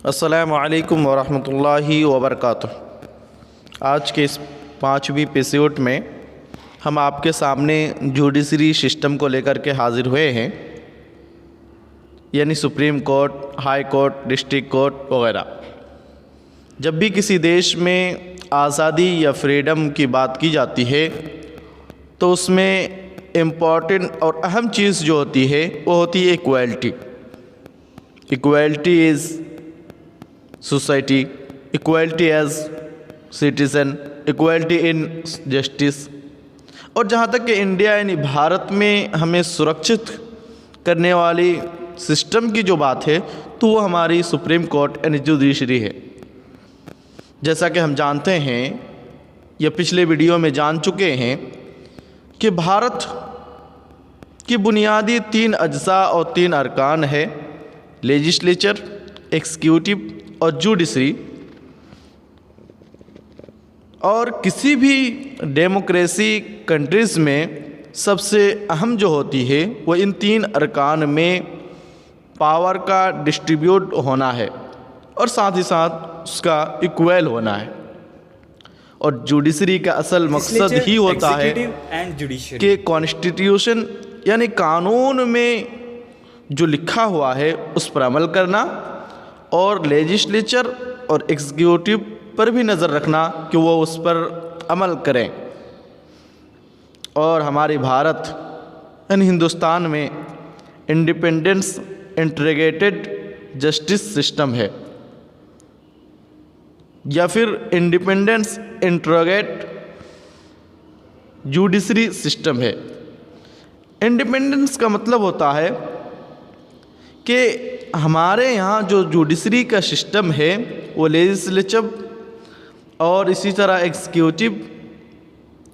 अस्सलामु अलैकुम वरहमतुल्लाहि वबरकातुहू। आज के इस 5वीं एपिसोड में हम आपके सामने जुडिशरी सिस्टम को लेकर के हाज़िर हुए हैं, यानी supreme court, high court, district court वगैरह। जब भी किसी देश में आज़ादी या फ्रीडम की बात की जाती है तो उसमें इम्पॉर्टेंट और अहम चीज़ जो होती है वो होती है equality. Equality is society, equality as citizen, equality in justice. और जहाँ तक कि इंडिया यानी भारत में हमें सुरक्षित करने वाली सिस्टम की जो बात है तो वो हमारी सुप्रीम कोर्ट यानी जुडिशरी है। जैसा कि हम जानते हैं या पिछले वीडियो में जान चुके हैं कि भारत की बुनियादी 3 अज्जा और 3 अरकान है, लेजिस्लेचर, एग्जीक्यूटिव और जुडिशरी। और किसी भी डेमोक्रेसी कंट्रीज़ में सबसे अहम जो होती है वो इन 3 अरकान में पावर का डिस्ट्रीब्यूट होना है और साथ ही साथ उसका इक्वल होना है। और जुडिशरी का असल मकसद ही होता है कि कॉन्स्टिट्यूशन यानी कानून में जो लिखा हुआ है उस पर अमल करना और लेजिस्लेचर और एग्जीक्यूटिव पर भी नज़र रखना कि वो उस पर अमल करें। और हमारी भारत यानी हिंदुस्तान में इंडिपेंडेंस इंटीग्रेटेड जस्टिस सिस्टम है या फिर इंडिपेंडेंस इंटीग्रेटेड जुडिशरी सिस्टम है। इंडिपेंडेंस का मतलब होता है कि हमारे यहाँ जो जुडिशरी का सिस्टम है वो लेजिस्लेचर और इसी तरह एग्जीक्यूटिव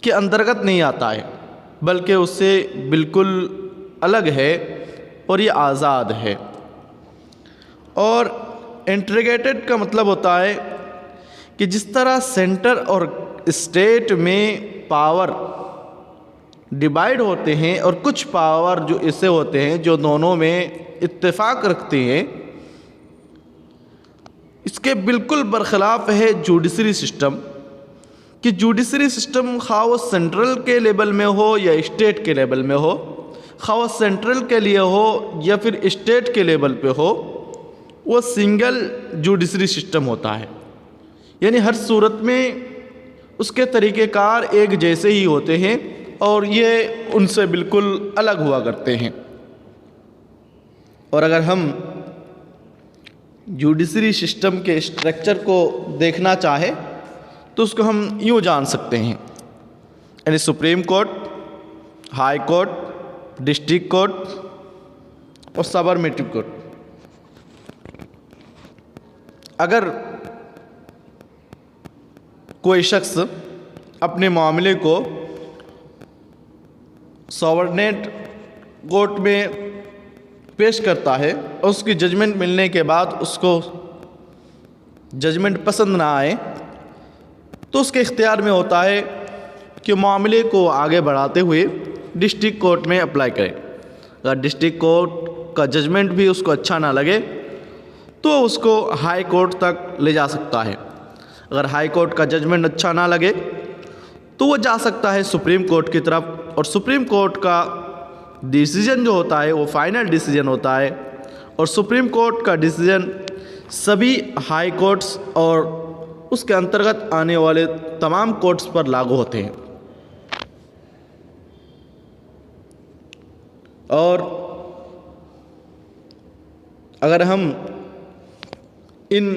के अंतर्गत नहीं आता है, बल्कि उससे बिल्कुल अलग है और ये आज़ाद है। और इंटीग्रेटेड का मतलब होता है कि जिस तरह सेंटर और स्टेट में पावर डिवाइड होते हैं और कुछ पावर जो ऐसे होते हैं जो दोनों में इत्तेफाक रखते हैं, इसके बिल्कुल बरखिलाफ़ है जुडिशरी सिस्टम। कि जुडिशरी सिस्टम खा वो सेंट्रल के लेवल में हो या स्टेट के लेवल में हो, खा वो सेंट्रल के लिए हो या फिर स्टेट के लेवल पे हो, वो सिंगल जुडिशरी सिस्टम होता है। यानी हर सूरत में उसके तरीक़ेकार एक जैसे ही होते हैं और ये उनसे बिल्कुल अलग हुआ करते हैं। और अगर हम जुडिशरी सिस्टम के स्ट्रक्चर को देखना चाहें तो उसको हम यूँ जान सकते हैं, यानी supreme court, high court, district court और सबॉर्डिनेट कोर्ट। अगर कोई शख्स अपने मामले को सबॉर्डिनेट कोर्ट में पेश करता है और उसकी जजमेंट मिलने के बाद उसको जजमेंट पसंद ना आए तो उसके इख्तियार में होता है कि मामले को आगे बढ़ाते हुए डिस्ट्रिक्ट कोर्ट में अप्लाई करें। अगर डिस्ट्रिक्ट कोर्ट का जजमेंट भी उसको अच्छा ना लगे तो उसको हाई कोर्ट तक ले जा सकता है। अगर हाई कोर्ट का जजमेंट अच्छा ना लगे तो वो जा सकता है सुप्रीम कोर्ट की तरफ, और सुप्रीम कोर्ट का डिसीजन जो होता है वो फाइनल डिसीजन होता है। और सुप्रीम कोर्ट का डिसीजन सभी हाई कोर्ट्स और उसके अंतर्गत आने वाले तमाम कोर्ट्स पर लागू होते हैं। और अगर हम इन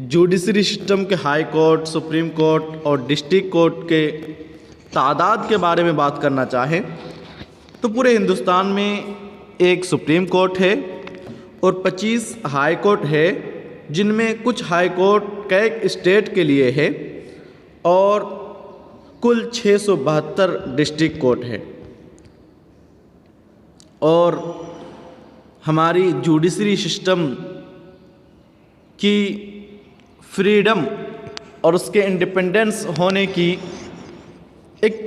जुडिशरी सिस्टम के हाई कोर्ट, सुप्रीम कोर्ट और डिस्ट्रिक्ट कोर्ट के तादाद के बारे में बात करना चाहें तो पूरे हिंदुस्तान में एक सुप्रीम कोर्ट है और 25 हाई कोर्ट है, जिनमें कुछ हाई कोर्ट कई स्टेट के लिए है और कुल 672 डिस्ट्रिक्ट कोर्ट है। और हमारी जुडिशरी सिस्टम की फ्रीडम और उसके इंडिपेंडेंस होने की एक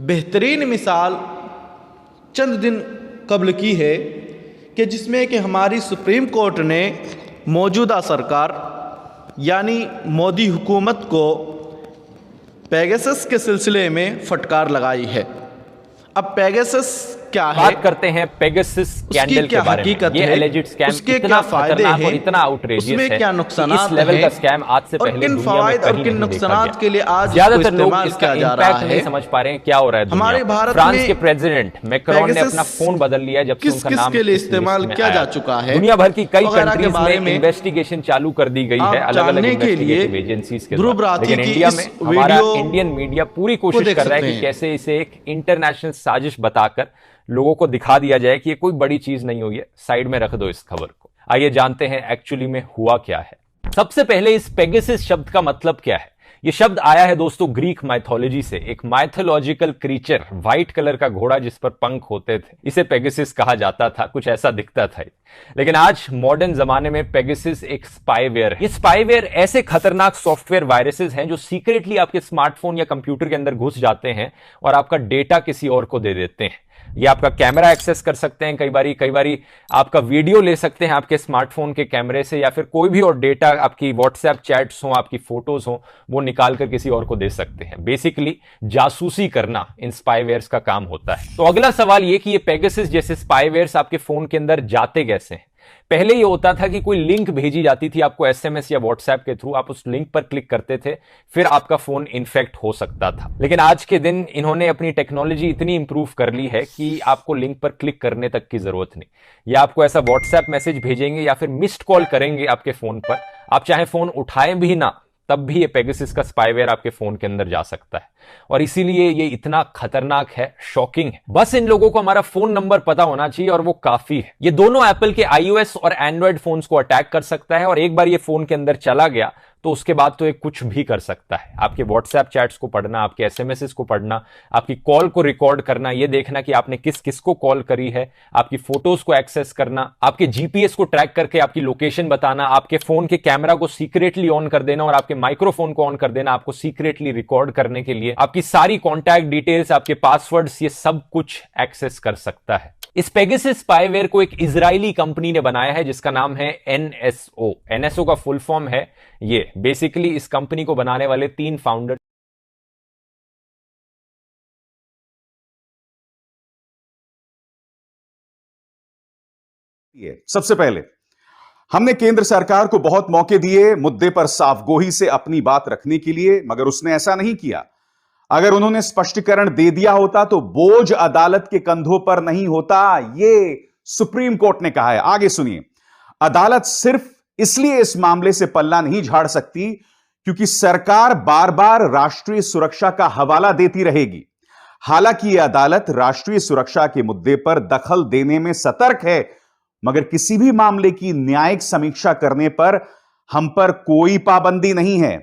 बेहतरीन मिसाल चंद दिन कबल की है कि जिसमें कि हमारी सुप्रीम कोर्ट ने मौजूदा सरकार यानी मोदी हुकूमत को पेगासस के सिलसिले में फटकार लगाई है। अब पेगासस क्या है, बात करते हैं पेगासस स्कैंडल के बारे में। ये एलिजिड स्कैम इतना खतरनाक और इतना आउटरेजियस है, क्या नुकसानात इस लेवल का स्कैम आज से पहले दुनिया में कहीं नहीं देखा गया। के लिए आज ज्यादातर लोग इसका इम्पैक्ट नहीं समझ पा रहे हैं क्या हो रहा है। हमारे भारत फ्रांस में के प्रेसिडेंट मैक्रोन ने अपना फोन बदल लिया जब से उनका नाम के लिए इस्तेमाल किया जा चुका है। दुनिया भर की कई कंट्रीज में इन्वेस्टिगेशन चालू कर दी गई है अलग अलग इन्वेस्टिगेटिव एजेंसीज के द्वारा। लेकिन इंडिया में हमारा इंडियन मीडिया पूरी कोशिश कर रहा है कि कैसे इसे एक इंटरनेशनल साजिश बताकर लोगों को दिखा दिया जाए कि ये कोई बड़ी चीज नहीं हुई है, साइड में रख दो इस खबर को। आइए जानते हैं एक्चुअली में हुआ क्या है। सबसे पहले इस पेगासस शब्द का मतलब क्या है। यह शब्द आया है दोस्तों ग्रीक माइथोलॉजी से। एक माइथोलॉजिकल क्रीचर, व्हाइट कलर का घोड़ा जिस पर पंख होते थे, इसे पेगासस कहा जाता था, कुछ ऐसा दिखता था। लेकिन आज मॉडर्न जमाने में पेगासस एक स्पाईवेयर है। ये स्पाईवेयर ऐसे खतरनाक सॉफ्टवेयर वायरसेस हैं जो सीक्रेटली आपके स्मार्टफोन या कंप्यूटर के अंदर घुस जाते हैं और आपका डेटा किसी और को दे देते हैं। ये आपका कैमरा एक्सेस कर सकते हैं, कई बारी आपका वीडियो ले सकते हैं आपके स्मार्टफोन के कैमरे से, या फिर कोई भी और डेटा, आपकी व्हाट्सएप चैट्स हो, आपकी फोटोज हो, वो निकाल कर किसी और को दे सकते हैं। बेसिकली जासूसी करना इन स्पाईवेयर्स का काम होता है। तो अगला सवाल ये कि ये पेगासस जैसे स्पाईवेयर्स आपके फोन के अंदर जाते कैसे हैं। पहले ये होता था कि कोई लिंक भेजी जाती थी आपको एसएमएस या व्हाट्सएप के थ्रू, आप उस लिंक पर क्लिक करते थे, फिर आपका फोन इन्फेक्ट हो सकता था। लेकिन आज के दिन इन्होंने अपनी टेक्नोलॉजी इतनी इंप्रूव कर ली है कि आपको लिंक पर क्लिक करने तक की जरूरत नहीं। या आपको ऐसा व्हाट्सएप मैसेज भेजेंगे या फिर मिस्ड कॉल करेंगे आपके फोन पर, आप चाहे फोन उठाएं भी ना, तब भी ये पेगासस का स्पाईवेयर आपके फोन के अंदर जा सकता है। और इसीलिए ये इतना खतरनाक है, शॉकिंग है। बस इन लोगों को हमारा फोन नंबर पता होना चाहिए और वो काफी है। ये दोनों एप्पल के iOS और एंड्रॉयड फोन्स को अटैक कर सकता है, और एक बार ये फोन के अंदर चला गया तो उसके बाद तो ये कुछ भी कर सकता है। आपके व्हाट्सएप चैट्स को पढ़ना, आपके एसएमएस को पढ़ना, आपकी कॉल को रिकॉर्ड करना, ये देखना कि आपने किस किस को कॉल करी है, आपकी फोटोज को एक्सेस करना, आपके जीपीएस को ट्रैक करके आपकी लोकेशन बताना, आपके फोन के कैमरा को सीक्रेटली ऑन कर देना और आपके माइक्रोफोन को ऑन कर देना आपको सीक्रेटली रिकॉर्ड करने के लिए, आपकी सारी कॉन्टैक्ट डिटेल्स, आपके पासवर्ड्स, ये सब कुछ एक्सेस कर सकता है। इस पेगासस स्पाईवेयर को एक इजरायली कंपनी ने बनाया है जिसका नाम है NSO। NSO का फुल फॉर्म है ये। बेसिकली इस कंपनी को बनाने वाले 3 फाउंडर सबसे पहले हमने केंद्र सरकार को बहुत मौके दिए मुद्दे पर साफगोई से अपनी बात रखने के लिए, मगर उसने ऐसा नहीं किया। अगर उन्होंने स्पष्टीकरण दे दिया होता तो बोझ अदालत के कंधों पर नहीं होता, यह सुप्रीम कोर्ट ने कहा है। आगे सुनिए। अदालत सिर्फ इसलिए इस मामले से पल्ला नहीं झाड़ सकती क्योंकि सरकार बार बार राष्ट्रीय सुरक्षा का हवाला देती रहेगी। हालांकि यह अदालत राष्ट्रीय सुरक्षा के मुद्दे पर दखल देने में सतर्क है, मगर किसी भी मामले की न्यायिक समीक्षा करने पर हम पर कोई पाबंदी नहीं है।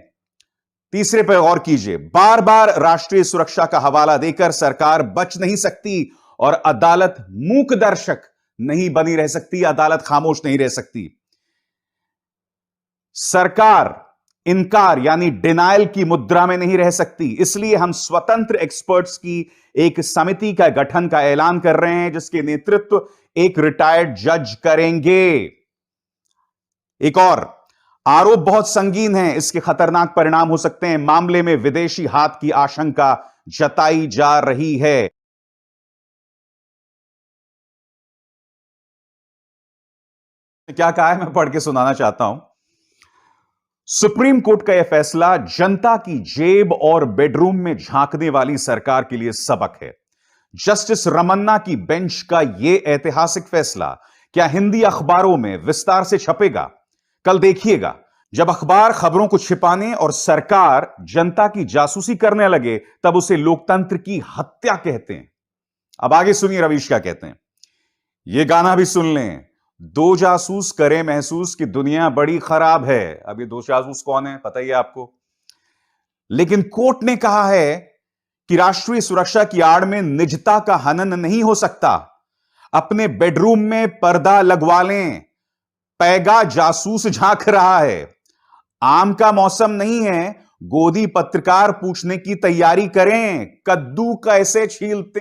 तीसरे पर गौर कीजिए। बार बार राष्ट्रीय सुरक्षा का हवाला देकर सरकार बच नहीं सकती और अदालत मूक दर्शक नहीं बनी रह सकती, अदालत खामोश नहीं रह सकती। सरकार इनकार यानी डिनायल की मुद्रा में नहीं रह सकती। इसलिए हम स्वतंत्र एक्सपर्ट्स की एक समिति का गठन का ऐलान कर रहे हैं जिसके नेतृत्व एक रिटायर्ड जज करेंगे। एक और आरोप बहुत संगीन है, इसके खतरनाक परिणाम हो सकते हैं। मामले में विदेशी हाथ की आशंका जताई जा रही है। क्या कहा है मैं पढ़ के सुनाना चाहता हूं। सुप्रीम कोर्ट का यह फैसला जनता की जेब और बेडरूम में झांकने वाली सरकार के लिए सबक है। जस्टिस रमन्ना की बेंच का यह ऐतिहासिक फैसला क्या हिंदी अखबारों में विस्तार से छपेगा? कल देखिएगा जब अखबार खबरों को छिपाने और सरकार जनता की जासूसी करने लगे तब उसे लोकतंत्र की हत्या कहते हैं। अब आगे सुनिए रवीश क्या कहते हैं। यह गाना भी सुन लें। 2 जासूस करें महसूस कि दुनिया बड़ी खराब है। अब ये 2 जासूस कौन है पता ही है आपको। लेकिन कोर्ट ने कहा है कि राष्ट्रीय सुरक्षा की आड़ में निजता का हनन नहीं हो सकता। अपने बेडरूम में पर्दा लगवा लें, पैगा जासूस झांक रहा है। आम का मौसम नहीं है, गोदी पत्रकार पूछने की तैयारी करें, कद्दू कैसे छीलते